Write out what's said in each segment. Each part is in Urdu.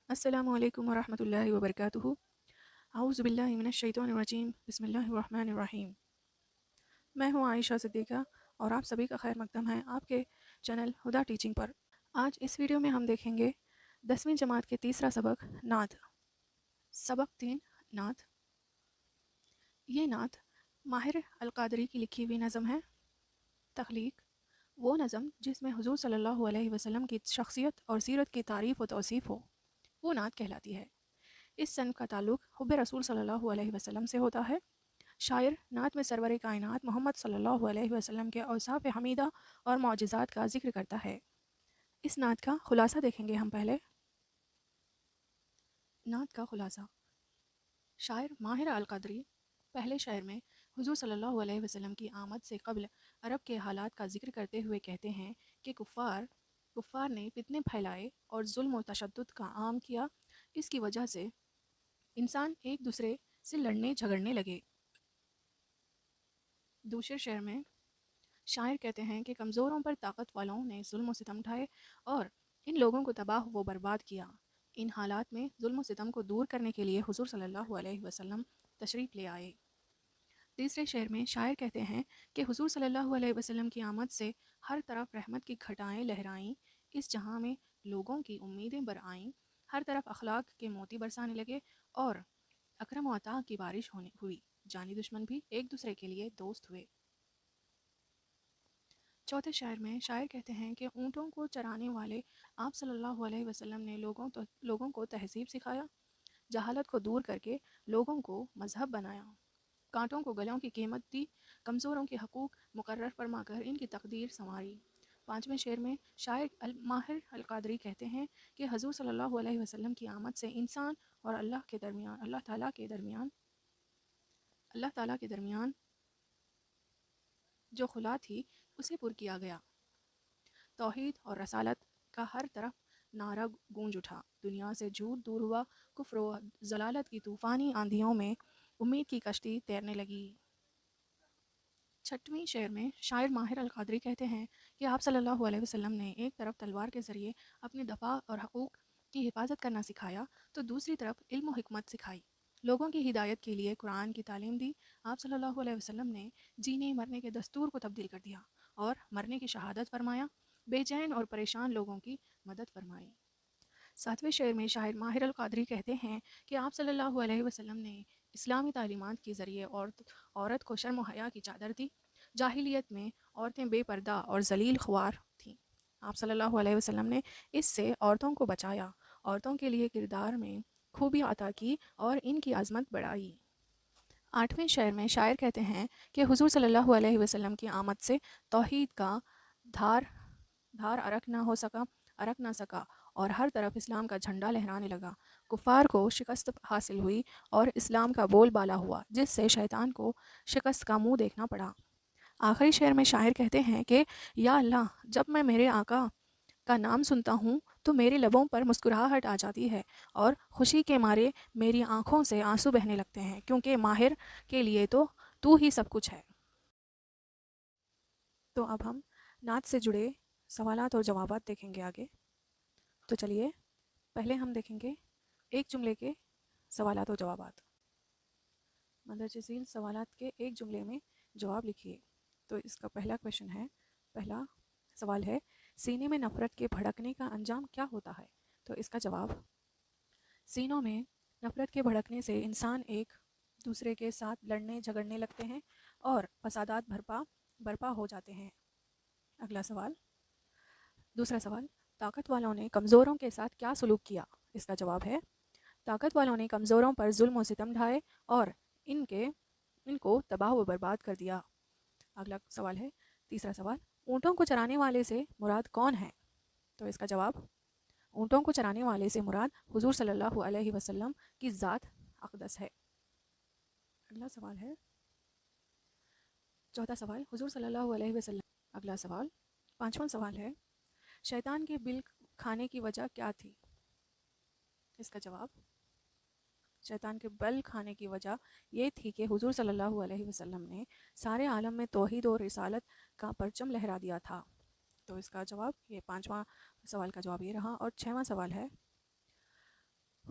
السلام علیکم ورحمۃ اللہ وبرکاتہ۔ اعوذ باللہ من الشیطان الرجیم، بسم اللہ الرحمن الرحیم۔ میں ہوں عائشہ صدیقہ اور آپ سبھی کا خیر مقدم ہے آپ کے چینل ہدا ٹیچنگ پر۔ آج اس ویڈیو میں ہم دیکھیں گے 10ویں جماعت کے تیسرا سبق نعت۔ سبق 3 نعت۔ یہ نعت ماہر القادری کی لکھی ہوئی نظم ہے۔ تخلیق: وہ نظم جس میں حضور صلی اللہ علیہ وسلم کی شخصیت اور سیرت کی تعریف و توصیف ہو، وہ نعت کہلاتی ہے۔ اس صنف کا تعلق حب رسول صلی اللہ علیہ وسلم سے ہوتا ہے۔ شاعر نعت میں سرور کائنات محمد صلی اللہ علیہ وسلم کے اوصاف حمیدہ اور معجزات کا ذکر کرتا ہے۔ اس نعت کا خلاصہ دیکھیں گے ہم پہلے۔ نعت کا خلاصہ: شاعر ماہر القدری پہلے شعر میں حضور صلی اللہ علیہ وسلم کی آمد سے قبل عرب کے حالات کا ذکر کرتے ہوئے کہتے ہیں کہ کفار نے فتنے پھیلائے اور ظلم و تشدد کا عام کیا۔ اس کی وجہ سے انسان ایک دوسرے سے لڑنے جھگڑنے لگے۔ دوسرے شعر میں شاعر کہتے ہیں کہ کمزوروں پر طاقت والوں نے ظلم و ستم ڈھائے اور ان لوگوں کو تباہ و برباد کیا۔ ان حالات میں ظلم و ستم کو دور کرنے کے لیے حضور صلی اللہ علیہ وسلم تشریف لے آئے۔ تیسرے شعر میں شاعر کہتے ہیں کہ حضور صلی اللہ علیہ وسلم کی آمد سے ہر طرف رحمت کی گھٹائیں لہرائیں، اس جہاں میں لوگوں کی امیدیں برآئیں، ہر طرف اخلاق کے موتی برسانے لگے اور اکرم و عطا کی بارش ہوئی، جانی دشمن بھی ایک دوسرے کے لیے دوست ہوئے۔ چوتھے شعر میں شاعر کہتے ہیں کہ اونٹوں کو چرانے والے آپ صلی اللہ علیہ وسلم نے لوگوں کو تہذیب سکھایا، جہالت کو دور کر کے لوگوں کو مذہب بنایا، کانٹوں کو گلوں کی قیمت دی، کمزوروں کے حقوق مقرر فرما کر ان کی تقدیر سنواری۔ پانچویں شعر میں شاعر ماہر القادری کہتے ہیں کہ حضور صلی اللہ علیہ وسلم کی آمد سے انسان اور اللہ تعالیٰ کے درمیان جو خلا تھی اسے پر کیا گیا۔ توحید اور رسالت کا ہر طرف نعرہ گونج اٹھا، دنیا سے جھوٹ دور ہوا، کفر و ضلالت کی طوفانی آندھیوں میں امید کی کشتی تیرنے لگی۔ چھٹویں شعر میں شاعر ماہر القادری کہتے ہیں کہ آپ صلی اللہ علیہ وسلم نے ایک طرف تلوار کے ذریعے اپنے دفاع اور حقوق کی حفاظت کرنا سکھایا تو دوسری طرف علم و حکمت سکھائی، لوگوں کی ہدایت کے لیے قرآن کی تعلیم دی۔ آپ صلی اللہ علیہ وسلم نے جینے مرنے کے دستور کو تبدیل کر دیا اور مرنے کی شہادت فرمایا، بے چین اور پریشان لوگوں کی مدد فرمائی۔ ساتویں شعر میں شاعر ماہر القادری کہتے ہیں کہ آپ صلی اللہ علیہ وسلم نے اسلامی تعلیمات کے ذریعے عورت کو شرم و حیا کی چادر دی۔ جاہلیت میں عورتیں بے پردہ اور ذلیل خوار تھیں، آپ صلی اللہ علیہ وسلم نے اس سے عورتوں کو بچایا، عورتوں کے لیے کردار میں خوبی عطا کی اور ان کی عظمت بڑھائی۔ آٹھویں شعر میں شاعر کہتے ہیں کہ حضور صلی اللہ علیہ وسلم کی آمد سے توحید کا دھار ارک نہ سکا اور ہر طرف اسلام کا جھنڈا لہرانے لگا، کفار کو شکست حاصل ہوئی اور اسلام کا بول بالا ہوا، جس سے شیطان کو شکست کا منہ دیکھنا پڑا۔ آخری شعر میں شاعر کہتے ہیں کہ یا اللہ، جب میں میرے آقا کا نام سنتا ہوں تو میرے لبوں پر مسکراہٹ آ جاتی ہے اور خوشی کے مارے میری آنکھوں سے آنسو بہنے لگتے ہیں، کیونکہ ماہر کے لیے تو ہی سب کچھ ہے۔ تو اب ہم نعت سے جڑے سوالات اور جوابات دیکھیں گے آگے۔ تو چلیے پہلے ہم دیکھیں گے ایک جملے کے سوالات و جوابات۔ مندرجہ ذیل سوالات کے ایک جملے میں جواب لکھیے۔ تو اس کا پہلا سوال ہے، سینے میں نفرت کے بھڑکنے کا انجام کیا ہوتا ہے؟ تو اس کا جواب، سینوں میں نفرت کے بھڑکنے سے انسان ایک دوسرے کے ساتھ لڑنے جھگڑنے لگتے ہیں اور فسادات برپا ہو جاتے ہیں۔ اگلا سوال، دوسرا سوال، طاقت والوں نے کمزوروں کے ساتھ کیا سلوک کیا؟ اس کا جواب ہے، طاقت والوں نے کمزوروں پر ظلم و ستم ڈھائے اور ان کو تباہ و برباد کر دیا۔ اگلا سوال ہے، تیسرا سوال، اونٹوں کو چرانے والے سے مراد کون ہے؟ تو اس کا جواب، اونٹوں کو چرانے والے سے مراد حضور صلی اللہ علیہ وسلم کی ذات اقدس ہے۔ اگلا سوال ہے، چوتھا سوال، حضور صلی اللہ علیہ وسلم۔ اگلا سوال، پانچواں سوال ہے، شیطان کے بل کھانے کی وجہ کیا تھی؟ اس کا جواب، شیطان کے بل کھانے کی وجہ یہ تھی کہ حضور صلی اللہ علیہ وسلم نے سارے عالم میں توحید اور رسالت کا پرچم لہرا دیا تھا۔ تو اس کا جواب، یہ پانچواں سوال کا جواب یہ رہا۔ اور چھواں سوال ہے،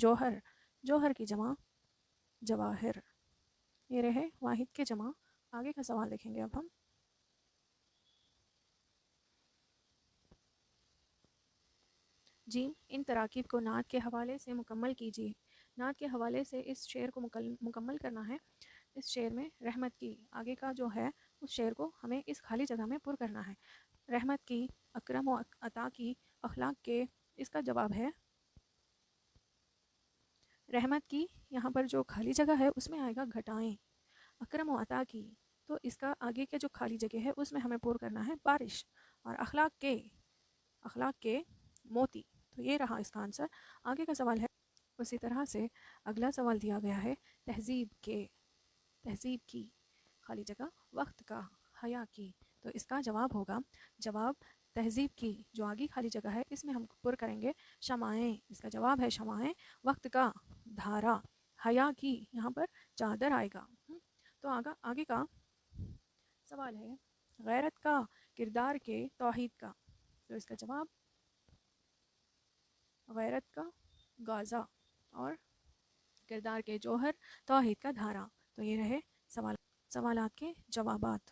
جوہر، جوہر کی جمع جواہر، یہ رہے واحد کے جمع۔ آگے کا سوال دیکھیں گے اب ہم۔ جیم، ان تراکیب کو نعت کے حوالے سے مکمل کیجیے۔ نعت کے حوالے سے اس شعر کو مکمل کرنا ہے۔ اس شعر میں رحمت کی آگے کا جو ہے اس شعر کو ہمیں اس خالی جگہ میں پر کرنا ہے۔ رحمت کی، اکرم و عطا کی، اخلاق کے، اس کا جواب ہے رحمت کی، یہاں پر جو خالی جگہ ہے اس میں آئے گا گھٹائیں۔ اکرم و عطا کی، تو اس کا آگے کے جو خالی جگہ ہے اس میں ہمیں پر کرنا ہے بارش۔ اور اخلاق کے، اخلاق کے موتی، تو یہ رہا اس کا آنسر۔ آگے کا سوال ہے اسی طرح سے اگلا سوال دیا گیا ہے تہذیب کے، تہذیب کی خالی جگہ وقت کا، حیا کی، تو اس کا جواب ہوگا، جواب تہذیب کی جو آگے خالی جگہ ہے اس میں ہم پر کریں گے شمعیں، اس کا جواب ہے شمعیں۔ وقت کا دھارا، حیا کی یہاں پر چادر آئے گا۔ تو آگے کا سوال ہے غیرت کا، کردار کے، توحید کا، تو اس کا جواب غیرت کا غازہ اور کردار کے جوہر، توحید کا دھارا۔ تو یہ رہے سوالات کے جوابات۔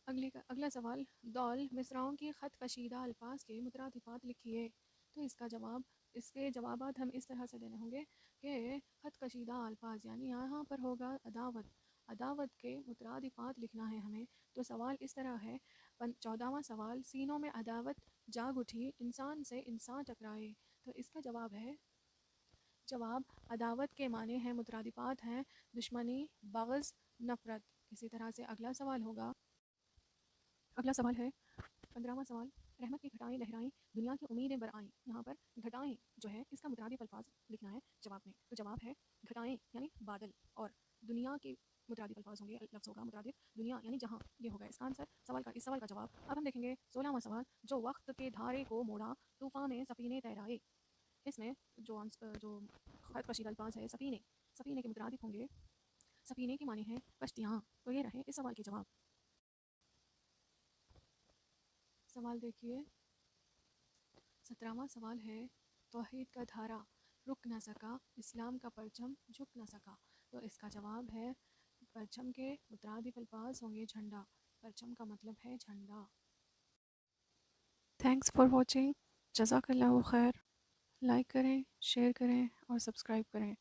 اگلا سوال، دول مصراؤں کی خط کشیدہ الفاظ کے مترادفات لکھیے۔ تو اس کا جواب، اس کے جوابات ہم اس طرح سے دینے ہوں گے کہ خط کشیدہ الفاظ یعنی یہاں پر ہوگا عداوت، عداوت کے مترادفات لکھنا ہے ہمیں۔ تو سوال اس طرح ہے، 14واں سوال، سینوں میں عداوت جاگ اٹھی، انسان سے انسان ٹکرائے۔ تو اس کا جواب ہے، جواب عداوت کے معنی ہیں، مترادفات ہیں دشمنی، بغض، نفرت۔ اسی طرح سے اگلا سوال ہوگا، اگلا سوال ہے 15واں سوال، رحمت کی گھٹائیں لہرائیں، دنیا کی امیدیں برآئیں۔ یہاں پر گھٹائیں جو ہے اس کا مترادف الفاظ لکھنا ہے جواب میں۔ تو جواب ہے گھٹائیں یعنی بادل، اور دنیا کے مترادف الفاظ ہوں گے، لفظ ہوگا مترادف دنیا یعنی جہاں، یہ ہوگا اس کا آنسر اس سوال کا جواب۔ اب ہم دیکھیں گے 16واں سوال، جو وقت کے دھارے کو موڑا، طوفان میں سفینے تیرائے۔ اس میں جو خط کشیدہ الفاظ ہے سفینے، سفینے کے مترادف ہوں گے، سفینے کی معنی ہے کشتیاں۔ تو یہ رہے اس سوال کے جواب۔ سوال دیکھیے 17واں سوال ہے، توحید کا دھارا رک نہ سکا، اسلام کا پرچم جھک نہ سکا۔ تو اس کا جواب ہے، پرچم کے مترادف الفاظ ہوں گے جھنڈا، پرچم کا مطلب ہے جھنڈا۔ تھینکس فار واچنگ، جزاک اللہ خیر۔ لائک کریں، شیئر کریں اور سبسکرائب کریں۔